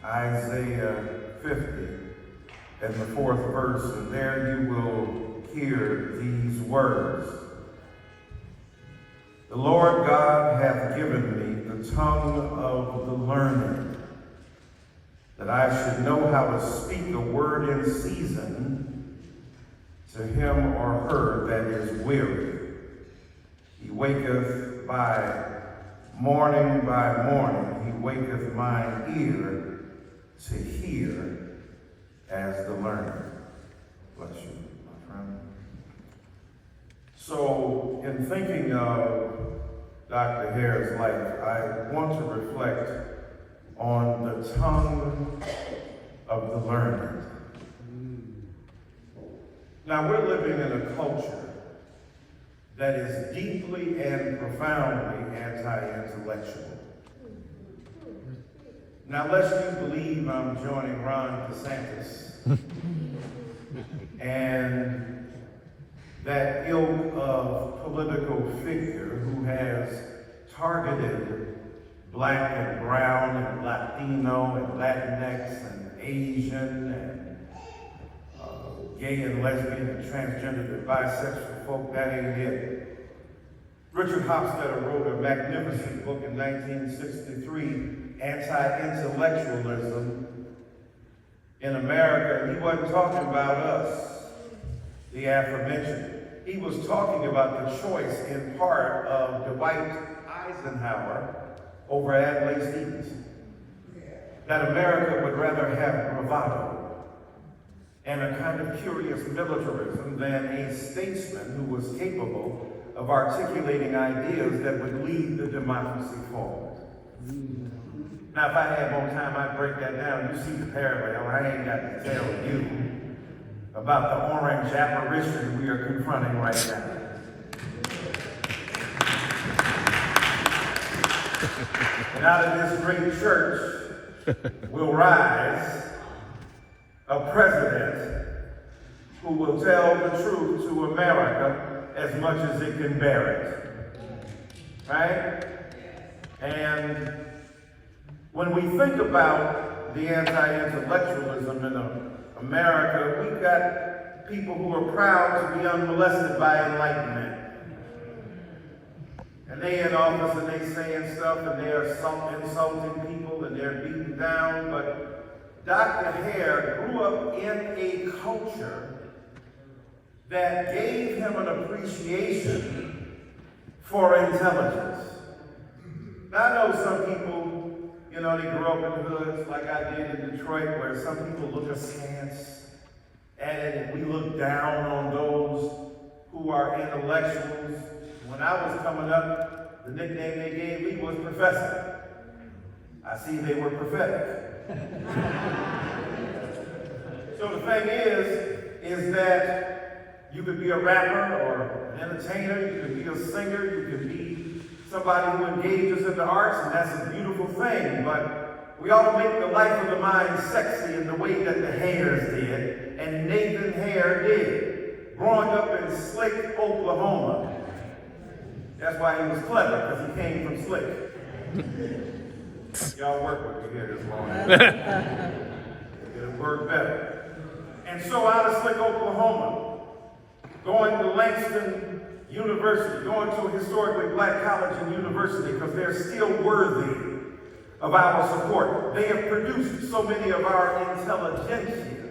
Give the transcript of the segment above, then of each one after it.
Isaiah 50 and the 4th verse, and there you will hear these words. The Lord God hath given me the tongue of the learned, that I should know how to speak a word in season to him or her that is weary. He waketh by morning, he waketh mine ear to hear as the learner. Bless you, my friend. So, in thinking of Dr. Hare's life, I want to reflect on the tongue of the learned. Now, we're living in a culture that is deeply and profoundly anti-intellectual. Now, lest you believe I'm joining Ron DeSantis and that ilk of political figure who has targeted Black and brown and Latino and Latinx and Asian and gay and lesbian and transgender and bisexual folk, that ain't it. Richard Hofstadter wrote a magnificent book in 1963, Anti-Intellectualism in America. He wasn't talking about us, the aforementioned. He was talking about the choice in part of Dwight Eisenhower over Adlai Stevenson. That America would rather have bravado and a kind of curious militarism than a statesman who was capable of articulating ideas that would lead the democracy forward. Now, if I had more time, I'd break that down. You see the parallel. I ain't got to tell you about the orange apparition we are confronting right now. And out of this great church will rise a president who will tell the truth to America as much as it can bear it. Right? And when we think about the anti-intellectualism in America, we've got people who are proud to be unmolested by enlightenment. And they in office and they saying stuff and they're insulting people and they're beaten down, but Dr. Hare grew up in a culture that gave him an appreciation for intelligence. Now, I know some people, they grew up in the hoods like I did in Detroit, where some people look askance at it and we look down on those who are intellectuals. When I was coming up, the nickname they gave me was Professor. I see they were prophetic. So the thing is that you could be a rapper or an entertainer, you could be a singer, you could be somebody who engages in the arts, and that's a beautiful thing, but we ought to make the life of the mind sexy in the way that the Hares did, and Nathan Hare did, growing up in Slick, Oklahoma. That's why he was clever, because he came from Slick. Y'all work with me here this morning. It'll work better. And so out of Slick, Oklahoma, going to Langston University, going to a historically Black college and university, because they're still worthy of our support. They have produced so many of our intelligentsia.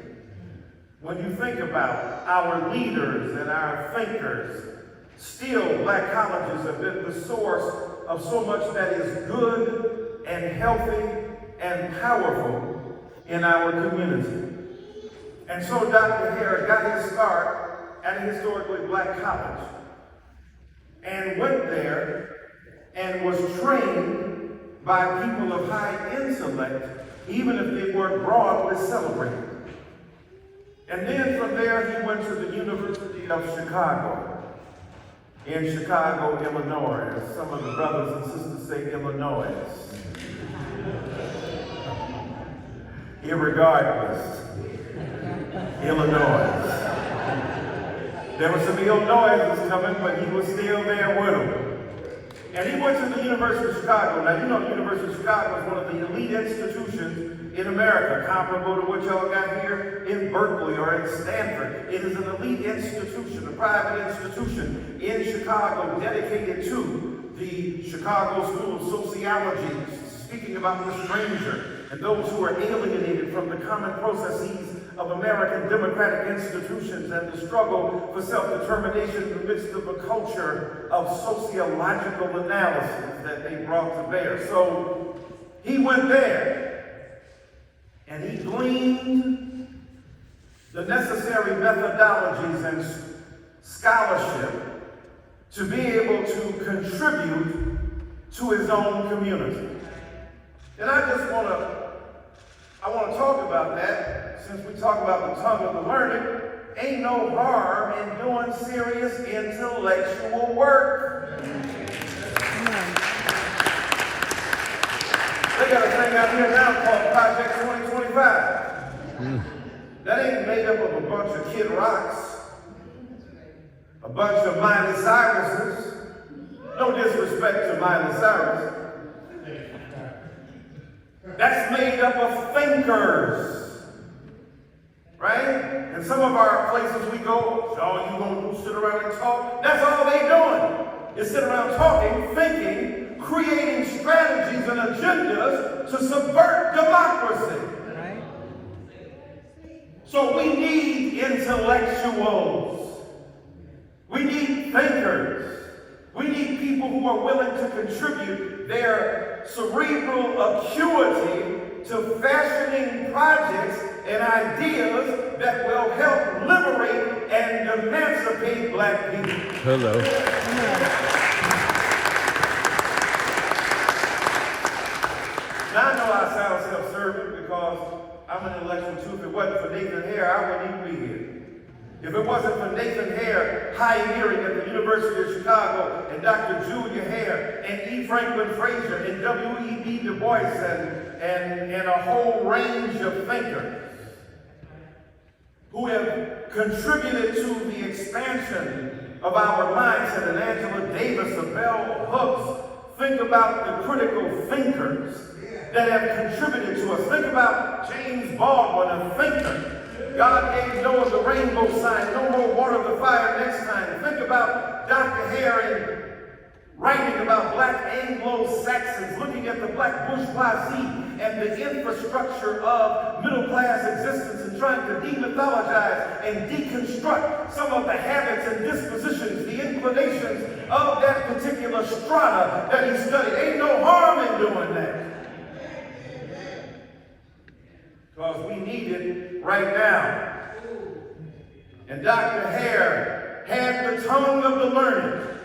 When you think about our leaders and our thinkers, still Black colleges have been the source of so much that is good and healthy and powerful in our community. And so Dr. Hare got his start at a historically Black college and went there and was trained by people of high intellect, even if they weren't broadly celebrated. And then from there he went to the University of Chicago, in Chicago, Illinois, as some of the brothers and sisters say, Illinois. Irregardless, Illinois. There was some Illinois coming, but he was still there with them. And he went to the University of Chicago. Now, you know the University of Chicago is one of the elite institutions in in America, comparable to what y'all got here in Berkeley or in Stanford. It is an elite institution, a private institution in Chicago dedicated to the Chicago School of Sociology, speaking about the stranger and those who are alienated from the common processes of American democratic institutions and the struggle for self-determination in the midst of a culture of sociological analysis that they brought to bear. So he went there and he gleaned the necessary methodologies and scholarship to be able to contribute to his own community. And I want to talk about that, since we talk about the tongue of the learned. Ain't no harm in doing serious intellectual work. They got a thing out here now called Project 2025. That ain't made up of a bunch of Kid Rocks, a bunch of Miley Cyruses. No disrespect to Miley Cyrus. That's made up of thinkers, right? And some of our places we go, all you gonna do, sit around and talk? That's all they doing, is sit around talking, thinking, creating strategies and agendas to subvert democracy. Right. So we need intellectuals. We need thinkers. We need people who are willing to contribute their cerebral acuity to fashioning projects and ideas that will help liberate and emancipate black people. Hello. Now I know I sound self-serving because I'm an intellectual too. If it wasn't for Nathan Hare, I wouldn't even be here. If it wasn't for Nathan Hare pioneering at the University of Chicago, and Dr. Julia Hare, and E. Franklin Frazier, and W.E.B. Du Bois, and a whole range of thinkers who have contributed to the expansion of our mindset, and Angela Davis, and Bell Hooks, think about the critical thinkers that have contributed to us. Think about James Baldwin, a thinker. God gave Noah the rainbow sign, no more water the fire next time. Think about Dr. Hare writing about black Anglo-Saxons, looking at the black bourgeoisie and the infrastructure of middle-class existence and trying to demythologize and deconstruct some of the habits and dispositions, the inclinations of that particular strata that he studied. Ain't no harm in doing that. Because we need it right now. And Dr. Hare had the tongue of the learned.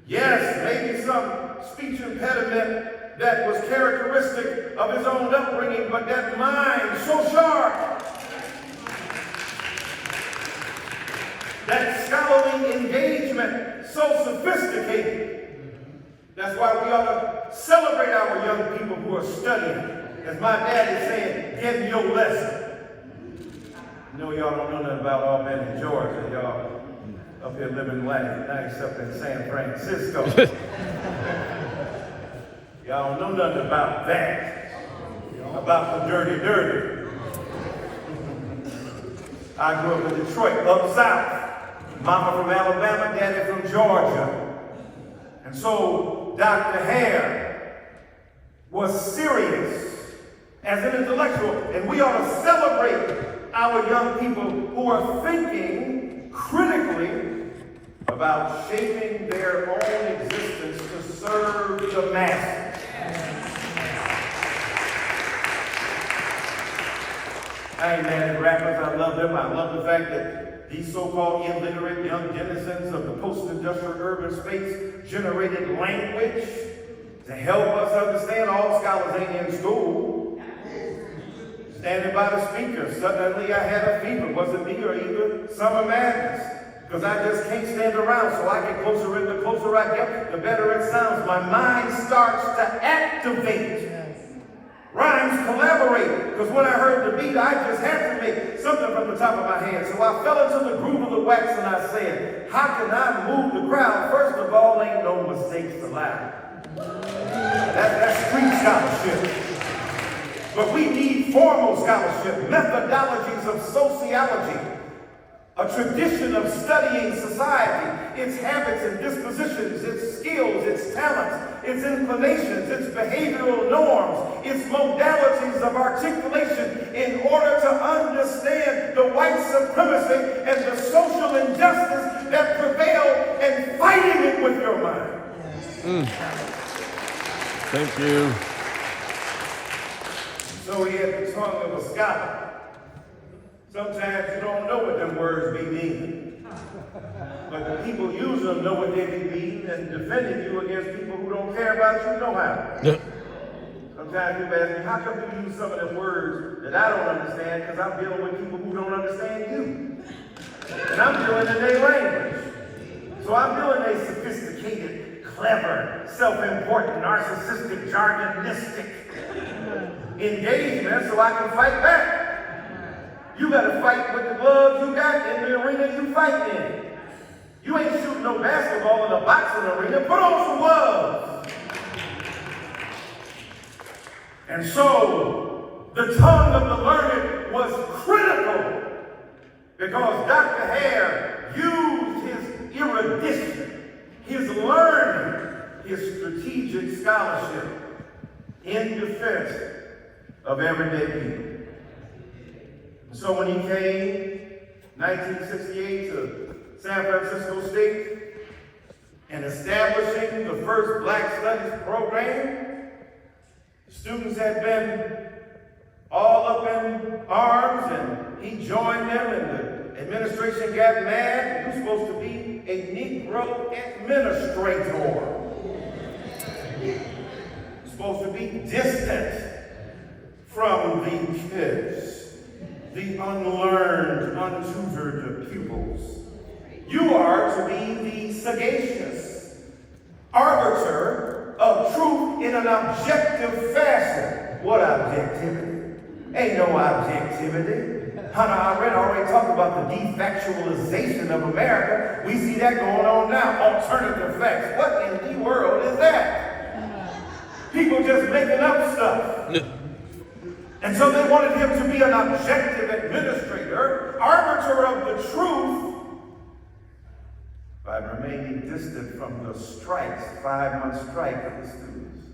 Yes, maybe some speech impediment that was characteristic of his own upbringing, but that mind so sharp, that scholarly engagement so sophisticated. That's why we ought to celebrate our young people who are studying. As my dad is saying, get your lesson. I know y'all don't know nothing about Albany, Georgia. Y'all up here living nice up in San Francisco. Y'all don't know nothing about that. About the dirty. I grew up in Detroit, up south. Mama from Alabama, daddy from Georgia. And so Dr. Hare was serious as an intellectual, and we ought to celebrate our young people who are thinking critically about shaping their own existence to serve the masses. I ain't mad at rappers, I love them. I love the fact that these so-called illiterate young denizens of the post-industrial urban space generated language to help us understand. All scholars ain't in school. Standing by the speaker, suddenly I had a fever. Was it me or either summer madness? Because I just can't stand around, so I get closer in. The closer I get, the better it sounds. My mind starts to activate. Rhymes collaborate, because when I heard the beat, I just had to make something from the top of my head. So I fell into the groove of the wax and I said, how can I move the crowd? First of all, ain't no mistakes allowed. That's street scholarship. But we need formal scholarship, methodologies of sociology, a tradition of studying society, its habits and dispositions, its skills, its talents, its inclinations, its behavioral norms, its modalities of articulation in order to understand the white supremacy and the social injustice that prevail and fighting it with your mind. Thank you. So he had the tongue of a scholar. Sometimes you don't know what them words be meaning. But the people use them know what they be meaning and defending you against people who don't care about you know how. Sometimes people ask me, how come you use some of them words that I don't understand? Because I'm dealing with people who don't understand you. And I'm dealing in their language. So I'm dealing a sophisticated, clever, self-important, narcissistic, jargonistic engagement so I can fight back. You gotta fight with the gloves you got in the arena you fight in. You ain't shooting no basketball in a boxing arena. Put on some gloves. And so, the tongue of the learned was critical because Dr. Hare used his erudition, his learning, his strategic scholarship in defense of everyday people. So when he came, 1968, to San Francisco State and establishing the first Black Studies program, students had been all up in arms and he joined them and the administration got mad. He was supposed to be a Negro administrator. He was supposed to be distant from the kids, the unlearned, untutored pupils. You are to be the sagacious arbiter of truth in an objective fashion. What objectivity? Ain't no objectivity. Hannah Arendt already talked about the defactualization of America. We see that going on now. Alternative facts. What in the world is that? People just making up stuff. And so they wanted him to be an objective administrator, arbiter of the truth, by remaining distant from the strikes, 5-month strike of the students.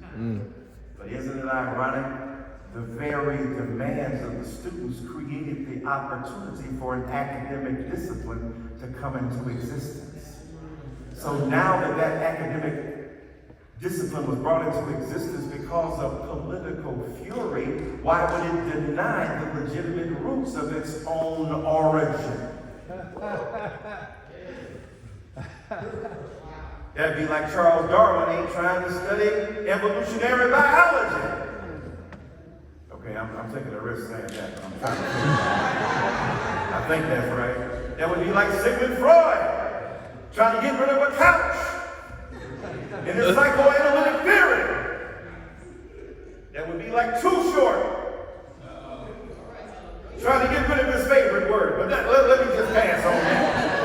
But isn't it ironic? The very demands of the students created the opportunity for an academic discipline to come into existence. So now that that academic discipline was brought into existence because of political fury, why would it deny the legitimate roots of its own origin? That'd be like Charles Darwin ain't trying to study evolutionary biology. Okay, I'm taking a risk saying that. I think that's right. That would be like Sigmund Freud trying to get rid of a couch in his psychoanalytic theory. That would be like Too Short trying to get rid of his favorite word. But let me just pass on that.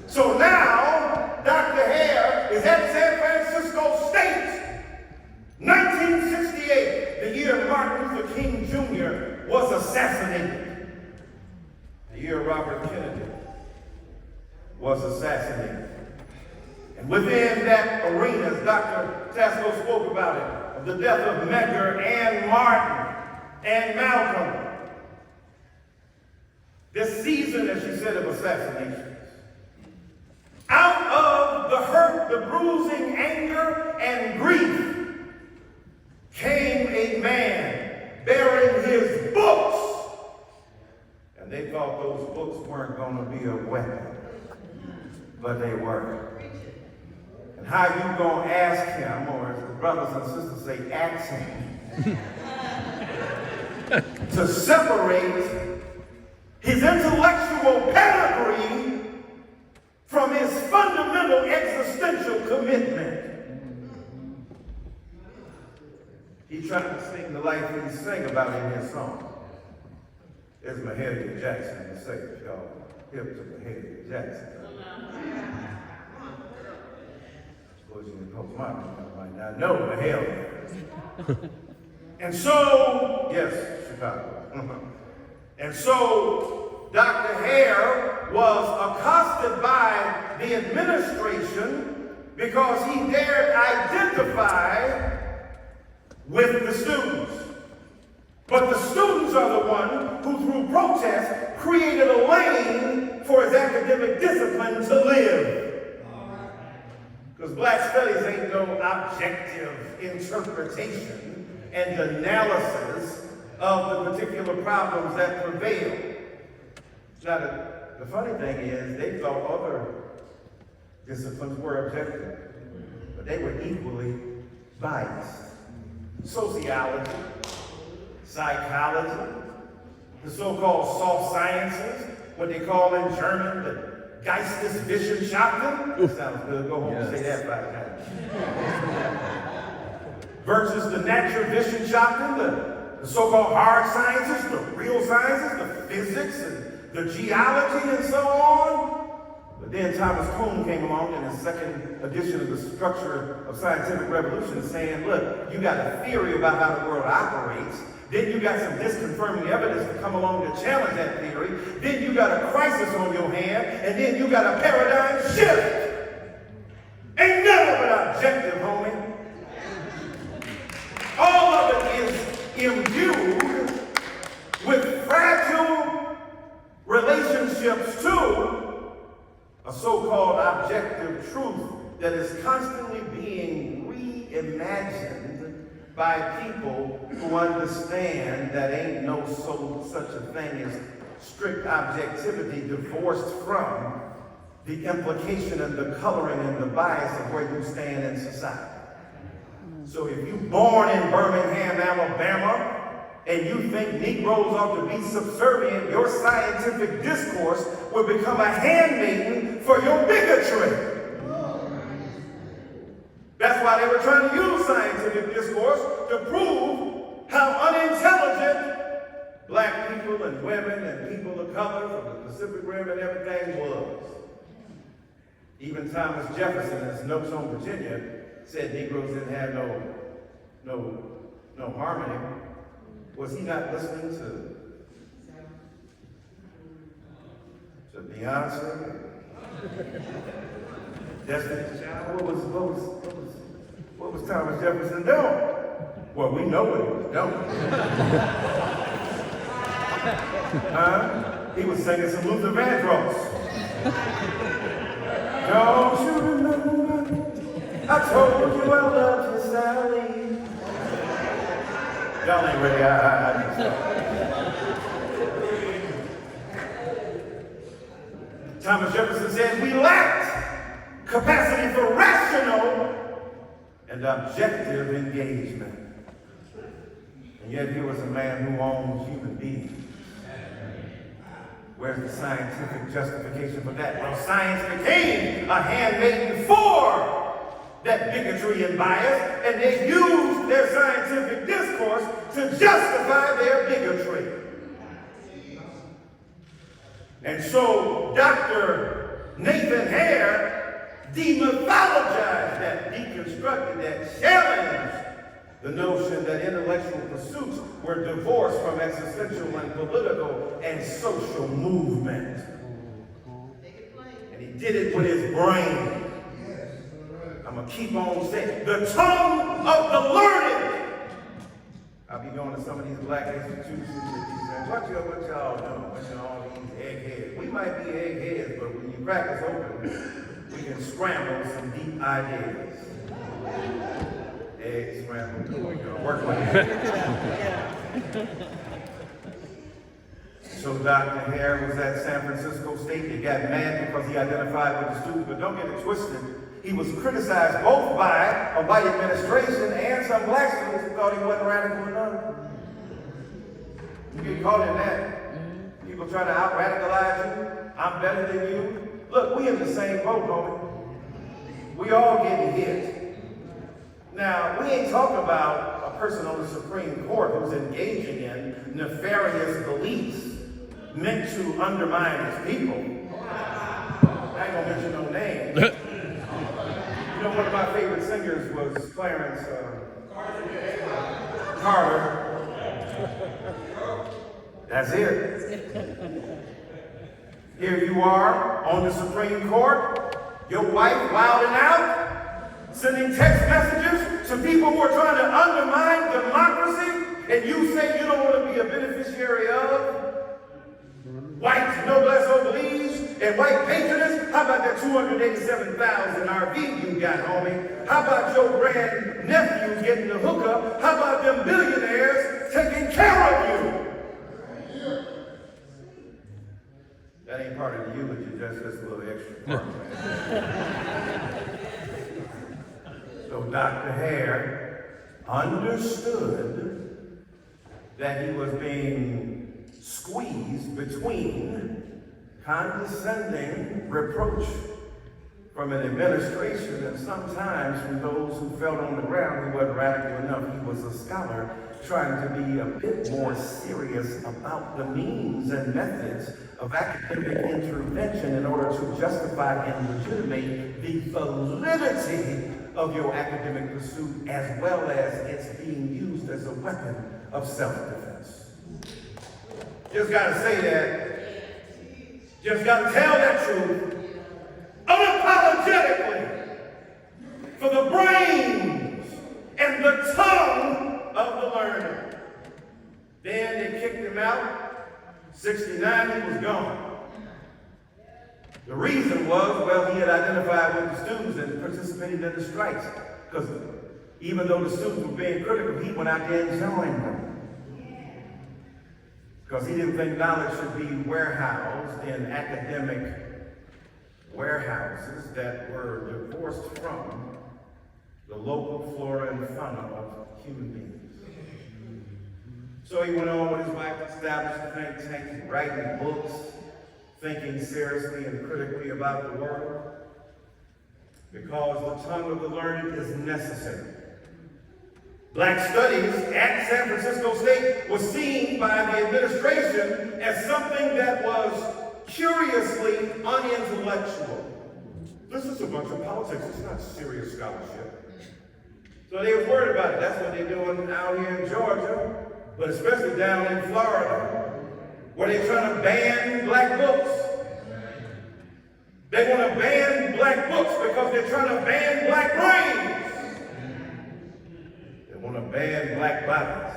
So now, Dr. Hare is at San Francisco State. 1968, the year Martin Luther King Jr. was assassinated. The year Robert Kennedy was assassinated. And within that arena, as Dr. Tasco spoke about it, of the death of Medgar and Martin and Malcolm, this season, as she said, of assassinations, out of the hurt, the bruising, anger, and grief came a man bearing his books. And they thought those books weren't going to be a weapon, but they were. And how you going to ask him, or as the brothers and sisters say, ask him, to separate his intellectual pedigree from his fundamental existential commitment. He tried to sing the life he sang about in his song. There's Mahalia Jackson, the say, y'all hip to Mahalia Jackson. Pushing the postmark might not know the hell. And so, yes, Chicago. And so Dr. Hare was accosted by the administration because he dared identify with the students. But the students are the one who, through protest, created a lane for his academic discipline to live. Because black studies ain't no objective interpretation and analysis of the particular problems that prevail. Now, the funny thing is, they thought other disciplines were objective, but they were equally biased. Sociology, psychology, the so-called soft sciences, what they call in German the Geisteswissenschaften. That sounds good. Go home and say that 5 times. Versus the Naturwissenschaften, the so-called hard sciences, the real sciences, the physics and the geology and so on. But then Thomas Kuhn came along in his second edition of the Structure of Scientific Revolution saying, look, you got a theory about how the world operates. Then you got some disconfirming evidence to come along to challenge that theory. Then you got a crisis on your hand. And then you got a paradigm shift. Ain't none of it objective, homie. All of it is imbued with fragile relationships to a so-called objective truth that is constantly being reimagined by people who understand that ain't no such a thing as strict objectivity divorced from the implication and the coloring and the bias of where you stand in society. So if you're born in Birmingham, Alabama, and you think Negroes ought to be subservient, your scientific discourse will become a handmaiden for your bigotry. That's why they were trying to use scientific discourse to prove how unintelligent black people and women and people of color from the Pacific Rim and everything was. Even Thomas Jefferson, in his notes on Virginia, said Negroes didn't have no harmony. Was he not listening to Beyonce? Destiny's Child? What was Thomas Jefferson doing? Well, we know what he was doing. He was singing some Luther Vandross. Don't you remember? I told you I loved you, Sally. Y'all ain't ready. Thomas Jefferson says we lacked capacity for rational and objective engagement. And yet here was a man who owns human beings. Where's the scientific justification for that? Well, science became a handmaiden for that bigotry and bias, and they used their scientific discourse to justify their bigotry. And so Dr. Nathan Hare demythologized that, deconstructed that, challenged the notion that intellectual pursuits were divorced from existential and political and social movement. And he did it with his brain. I'm going to keep on saying, the tongue of the learned. I'll be going to some of these black institutions and be saying, what y'all doing? What's all these eggheads? We might be eggheads, but when you crack us open, we can scramble some deep ideas. Egg scramble. Work like that. So Dr. Hare was at San Francisco State. He got mad because he identified with the students, but don't get it twisted. He was criticized both by a white administration and some black students who thought he wasn't radical enough. You get caught in that. People try to out-radicalize you. I'm better than you. Look, we in the same boat, homie. We all getting hit. Now, we ain't talking about a person on the Supreme Court who's engaging in nefarious beliefs meant to undermine his people. I ain't gonna mention no names. You know, one of my favorite singers was Clarence Carter. That's it. Here you are on the Supreme Court, your wife wilding out, sending text messages to people who are trying to undermine democracy, and you say you don't want to be a beneficiary of white noblesse oblige and white patronage. How about that 287,000 RV you got, homie? How about your grand nephew getting the hookup? How about them billionaires taking care of you? That ain't part of the eulogy, just a little extra part. So Dr. Hare understood that he was being squeezed between condescending reproach from an administration and sometimes from those who felt on the ground he wasn't radical enough. He was a scholar trying to be a bit more serious about the means and methods of academic intervention in order to justify and legitimate the validity of your academic pursuit as well as it's being used as a weapon of self-defense. Just gotta say that. Just gotta tell that truth unapologetically for the brains and the tongue of the learner. Then they kicked him out. 69, he was gone. The reason was, well, he had identified with the students and participated in the strikes. Because even though the students were being critical, he went out there and joined them. Because he didn't think knowledge should be warehoused in academic warehouses that were divorced from the local flora and fauna of human beings. So he went on with his wife, established a think tank, writing books, thinking seriously and critically about the world, because the tongue of the learned is necessary. Black studies at San Francisco State was seen by the administration as something that was curiously unintellectual. This is a bunch of politics, it's not serious scholarship. So they were worried about it. That's what they're doing out here in Georgia, but especially down in Florida, where they're trying to ban black books. They want to ban black books because they're trying to ban black brains. They want to ban black bodies.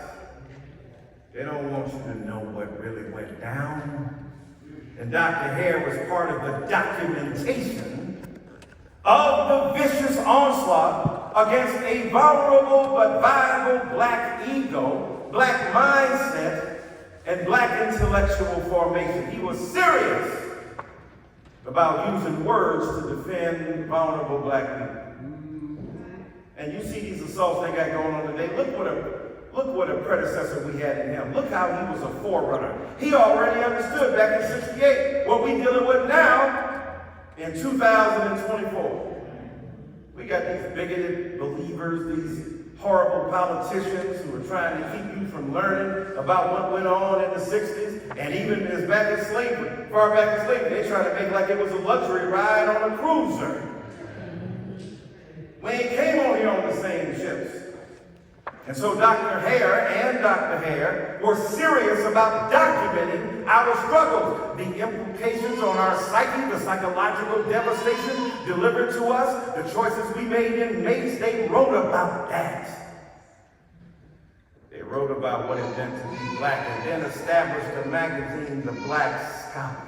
They don't want you to know what really went down. And Dr. Hare was part of the documentation of the vicious onslaught against a vulnerable but viable black ego, black mindset, and black intellectual formation. He was serious about using words to defend vulnerable black people. And you see these assaults they got going on today. Look what a predecessor we had in him. Look how he was a forerunner. He already understood back in '68 what we're dealing with now in 2024. We got these bigoted believers, these horrible politicians who are trying to keep you from learning about what went on in the 60s and even as back as slavery, far back as slavery. They try to make like it was a luxury ride on a cruiser. We ain't came on here on the same ships. And so Dr. Hare were serious about documenting our struggles, the implications on our psyche, the psychological devastation delivered to us, the choices we made in mates. They wrote about that. They wrote about what it meant to be black and then established a magazine, The Black Scholar.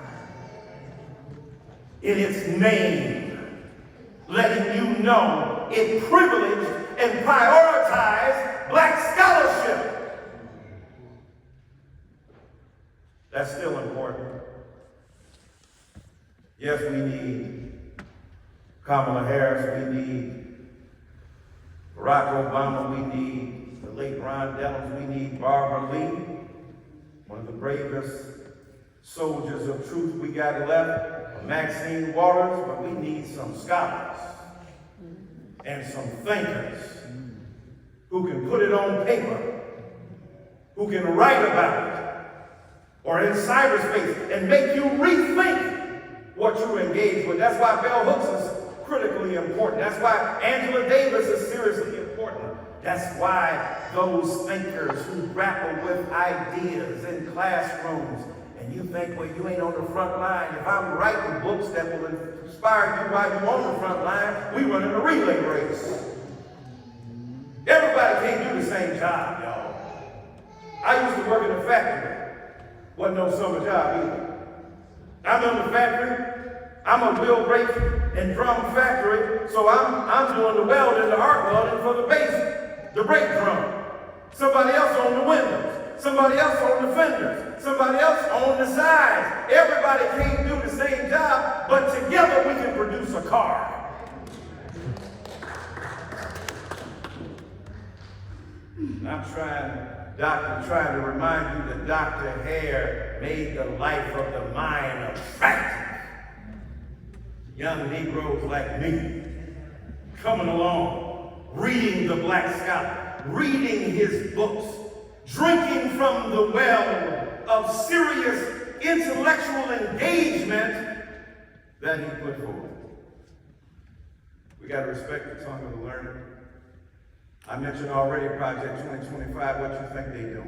In its name, letting you know it privileged and prioritized black scholarship. That's still important. Yes, we need Kamala Harris, we need Barack Obama, we need the late Ron Dellums, we need Barbara Lee, one of the bravest soldiers of truth we got left, Maxine Waters, but we need some scholars and some thinkers who can put it on paper, who can write about it, or in cyberspace, and make you rethink what you engage with. That's why Bell Hooks' critically important. That's why Angela Davis is seriously important. That's why those thinkers who grapple with ideas in classrooms, and you think, well, you ain't on the front line. If I'm writing books that will inspire you while you're on the front line, we run in a relay race. Everybody can't do the same job, y'all. I used to work in a factory. Wasn't no summer job either. I'm in the factory. I'm a wheel brake and drum factory, so I'm doing the welding, the arc welding for the base, the brake drum. Somebody else on the windows. Somebody else on the fenders. Somebody else on the sides. Everybody can't do the same job, but together we can produce a car. I'm trying to remind you that Dr. Hare made the life of the mind attractive. Young Negroes like me, coming along, reading the Black Scholar, reading his books, drinking from the well of serious intellectual engagement that he put forward. We got to respect the tongue of the learned. I mentioned already Project 2025, what you think they do?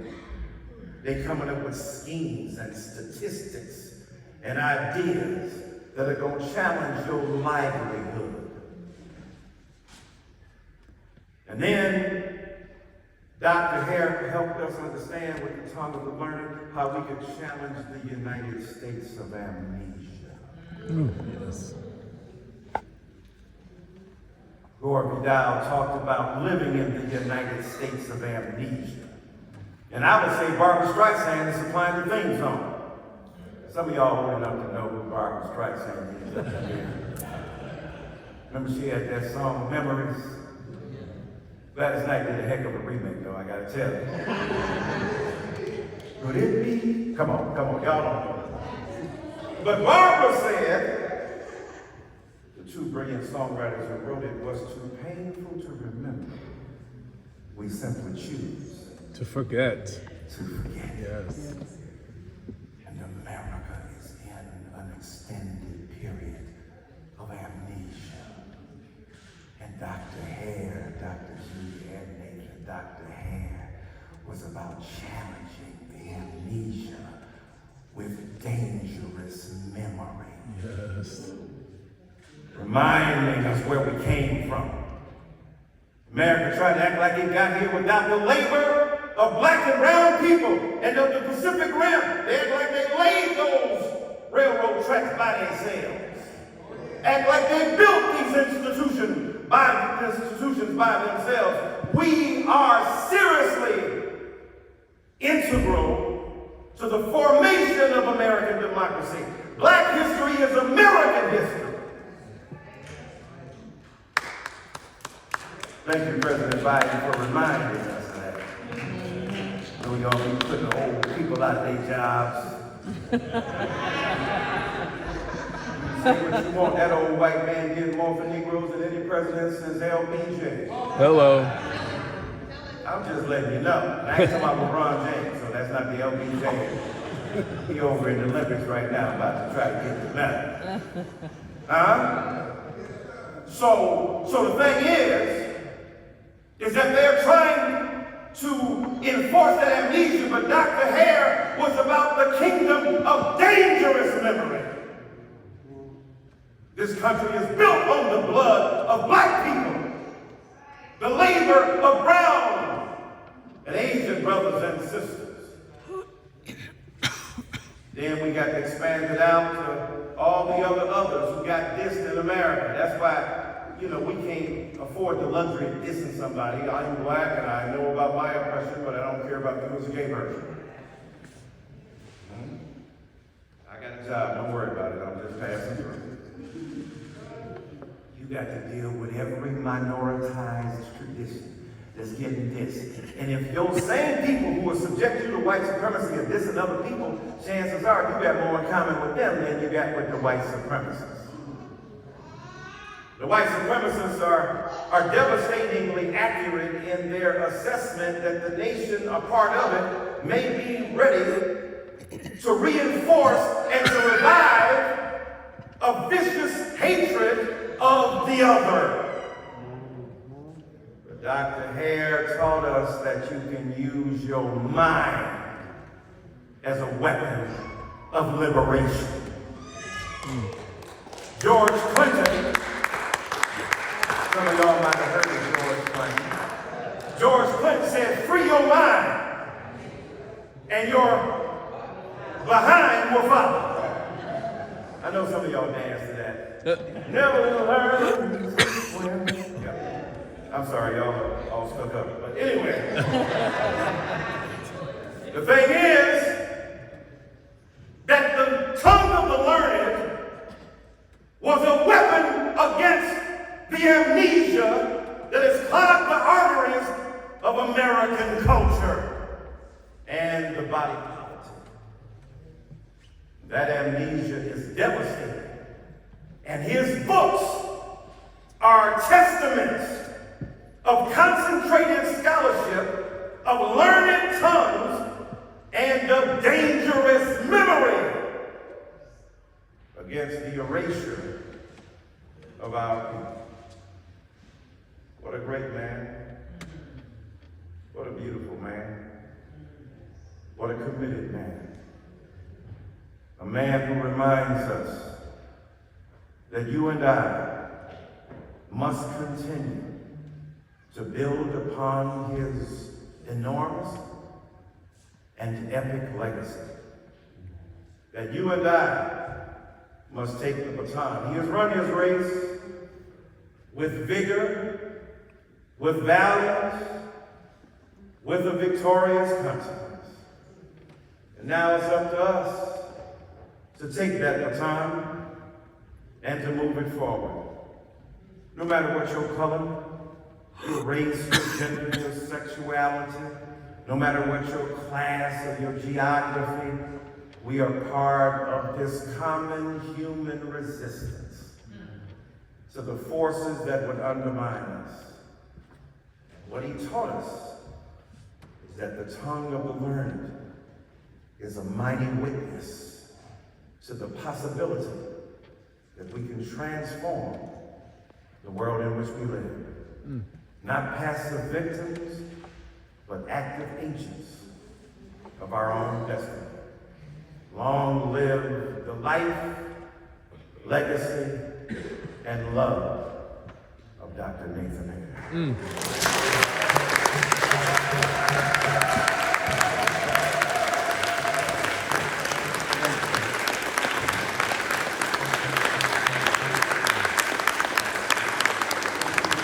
They coming up with schemes and statistics and ideas that are going to challenge your livelihood. And then Dr. Hare helped us understand with the tongue of the learned how we could challenge the United States of amnesia. Yes. Gore Vidal talked about living in the United States of amnesia. And I would say Barbra Streisand is supplying the theme song. Some of y'all old enough to know who Barbra Streisand is. Remember she had that song, Memories? Gladys Knight did a heck of a remake, though, I gotta tell you. Could it be? Come on, y'all don't know. But Barbara said, the two brilliant songwriters who wrote it, was too painful to remember. We simply choose To forget. to forget. Yes. And America is in an extended period of amnesia. And Dr. Hare, Dr. G. and Dr. Hare was about challenging the amnesia with dangerous memory. Yes. Reminding us where we came from. America tried to act like it got here without the labor of black and brown people and of the Pacific Rim. They act like they laid those railroad tracks by themselves. Act like they built these institutions by themselves. We are seriously integral to the formation of American democracy. Black history is American history. Thank you, President Biden, for reminding us of that. So we all be putting old people out of their jobs. See what you want. That old white man did more for Negroes than any president since LBJ. Hello. I'm just letting you know. I ain't talking about LeBron James, so that's not the LBJ. He over in the Olympics right now about to try to get the medal. So the thing is that they're trying to enforce that amnesia, but Dr. Hare was about the kingdom of dangerous memory. This country is built on the blood of black people, the labor of brown and Asian brothers and sisters. Then we got expanded out to all the others who got dissed in America. That's why, we can't afford the luxury of dissing somebody. I'm black and I know about my oppression, but I don't care about you as a gay person. I got a job, don't worry about it, I'm just passing through. You got to deal with every minoritized tradition that's getting dissed. And if those same people who are subject to white supremacy are dissing other people, chances are you got more in common with them than you got with the white supremacists. The white supremacists are devastatingly accurate in their assessment that the nation, a part of it, may be ready to reinforce and to revive a vicious hatred of the other. But Dr. Hare taught us that you can use your mind as a weapon of liberation. George Clinton, some of y'all might have heard of George Clinton. George Clinton said, free your mind and your behind will follow. I know some of y'all dance to that. Never learn to swim. Yeah. I'm sorry, y'all are all stuck up. But anyway, the thing is that the tongue of the learned was a weapon against the amnesia that has clogged the arteries of American culture and the body politic. That amnesia is devastating. And his books are testaments of concentrated scholarship, of learned tongues, and of dangerous memory against the erasure of our people. What a great man. What a beautiful man. What a committed man. A man who reminds us that you and I must continue to build upon his enormous and epic legacy. That you and I must take the baton. He has run his race with vigor, with valiance, with a victorious consequence. And now it's up to us to take that baton and to move it forward. No matter what your color, your race, your gender, your sexuality, no matter what your class or your geography, we are part of this common human resistance to the forces that would undermine us. What he taught us is that the tongue of the learned is a mighty witness to the possibility that we can transform the world in which we live. Not passive victims, but active agents of our own destiny. Long live the life, legacy, and love of Dr. Nathan Hare.